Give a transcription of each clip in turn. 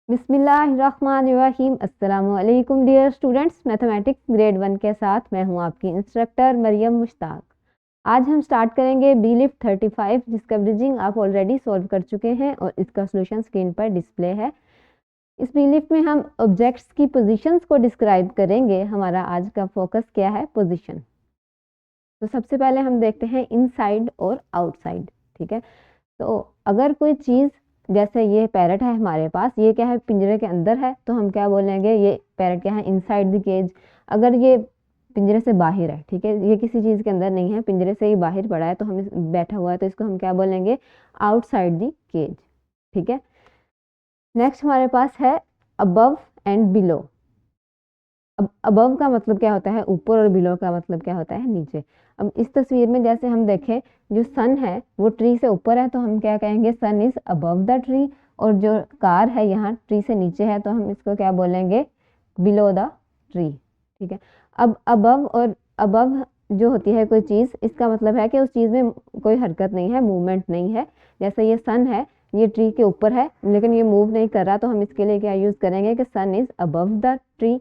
बिस्मिल्लाहिर्रहमानिर्रहीम। अस्सलामुअलैकुम dear students, mathematics grade 1 के साथ मैं हूं आपकी इंस्ट्रक्टर मरियम मुश्ताक। आज हम स्टार्ट करेंगे बी लिफ्ट 35 जिसका ब्रिजिंग आप ऑलरेडी सॉल्व कर चुके हैं और इसका सॉल्यूशन स्क्रीन पर डिस्प्ले है। इस बी लिफ्ट में हम ऑब्जेक्ट्स की पोजीशंस को डिस्क्राइब करेंगे। हमारा आज का फोकस क्या है? पोजीशन। तो सबसे पहले हम देखते हैं इनसाइड और आउटसाइड। ठीक है, तो अगर कोई चीज़ जैसे ये पैरट है हमारे पास, ये क्या है? पिंजरे के अंदर है, तो हम क्या बोलेंगे? ये पैरट क्या है? Inside the cage. अगर ये पिंजरे से बाहर है, ठीक है, ये किसी चीज़ के अंदर नहीं है, पिंजरे से ही बाहर पड़ा है, तो हम बैठा हुआ है, तो इसको हम क्या बोलेंगे? Outside the cage. ठीक है, नेक्स्ट हमारे पास है अबव एंड बिलो। अब अबव का मतलब क्या होता है? ऊपर, और बिलो का मतलब क्या होता है? नीचे। अब इस तस्वीर में जैसे हम देखें, जो सन है वो ट्री से ऊपर है, तो हम क्या कहेंगे? सन इज अबव द ट्री। और जो कार है यहाँ ट्री से नीचे है, तो हम इसको क्या बोलेंगे? Below the tree. ठीक है, अब अबव और अबव जो होती है कोई चीज़, इसका मतलब है कि उस चीज़ में कोई हरकत नहीं है, मूवमेंट नहीं है। जैसे ये सन है, ये ट्री के ऊपर है लेकिन ये मूव नहीं कर रहा, तो हम इसके लिए क्या यूज़ करेंगे कि सन इज अबव द ट्री।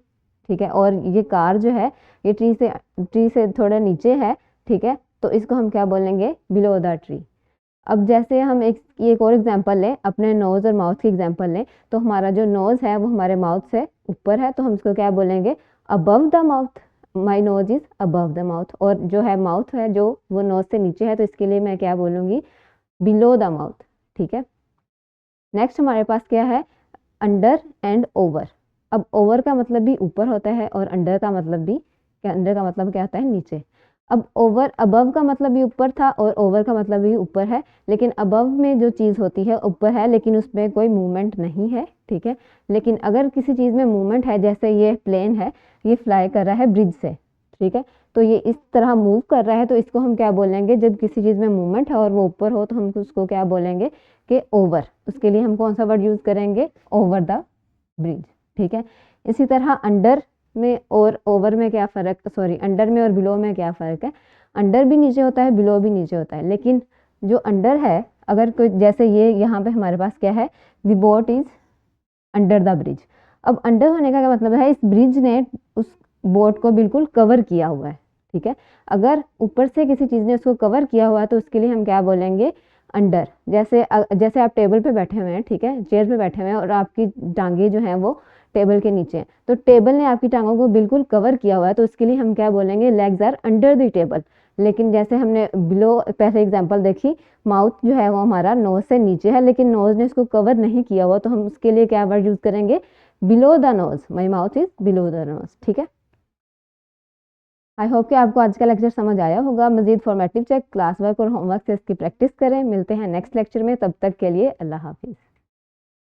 ठीक है, और ये कार जो है ये ट्री से थोड़ा नीचे है। ठीक है, तो इसको हम क्या बोलेंगे? Below the tree. अब जैसे हम एक और एग्जांपल लें, अपने नोज़ और माउथ की एग्जांपल लें, तो हमारा जो नोज़ है वो हमारे माउथ से ऊपर है, तो हम इसको क्या बोलेंगे? Above the mouth. My nose is above the mouth. और जो है माउथ है जो वो नोज से नीचे है, तो इसके लिए मैं क्या बोलूँगी? Below the mouth. ठीक है, नेक्स्ट हमारे पास क्या है? Under and over. अब ओवर का मतलब भी ऊपर होता है और अंडर का मतलब भी अंडर का मतलब क्या होता है? नीचे। अब ओवर, अबव का मतलब भी ऊपर था और ओवर का मतलब भी ऊपर है, लेकिन अबव में जो चीज़ होती है ऊपर है लेकिन उसमें कोई मूवमेंट नहीं है। ठीक है, लेकिन अगर किसी चीज़ में मूवमेंट है, जैसे ये प्लेन है, ये फ्लाई कर रहा है ब्रिज से, ठीक है, तो ये इस तरह मूव कर रहा है, तो इसको हम क्या बोलेंगे? जब किसी चीज़ में मूवमेंट है और वो ऊपर हो, तो हम उसको क्या बोलेंगे? कि ओवर। उसके लिए हम कौन सा वर्ड यूज़ करेंगे? Over the bridge. ठीक है, इसी तरह अंडर में और ओवर में क्या फ़र्क, सॉरी, अंडर में और बिलो में क्या फ़र्क है? अंडर भी नीचे होता है, बिलो भी नीचे होता है, लेकिन जो अंडर है, अगर कोई जैसे ये यहाँ पे हमारे पास क्या है? The boat is under the bridge. अब अंडर होने का क्या मतलब है? इस ब्रिज ने उस बोट को बिल्कुल कवर किया हुआ है। ठीक है, अगर ऊपर से किसी चीज़ ने उसको कवर किया हुआ है, तो उसके लिए हम क्या बोलेंगे? अंडर। जैसे आप टेबल पे बैठे हुए हैं, ठीक है, चेयर पे बैठे हुए हैं, और आपकी टांगे जो हैं वो टेबल के नीचे हैं, तो टेबल ने आपकी टांगों को बिल्कुल कवर किया हुआ है, तो उसके लिए हम क्या बोलेंगे? Legs are under the table. लेकिन जैसे हमने बिलो पहले एग्जांपल देखी, माउथ जो है वो हमारा नोज से नीचे है, लेकिन नोज ने इसको कवर नहीं किया हुआ, तो हम उसके लिए क्या वर्ड यूज़ करेंगे? Below the nose. My mouth is below the nose. ठीक है, आई होप कि आपको आज का लेक्चर समझ आया होगा। मजीद फॉर्मेटिव चेक, क्लास वर्क और होमवर्क से इसकी प्रैक्टिस करें। मिलते हैं नेक्स्ट लेक्चर में, तब तक के लिए अल्लाह हाफिज़।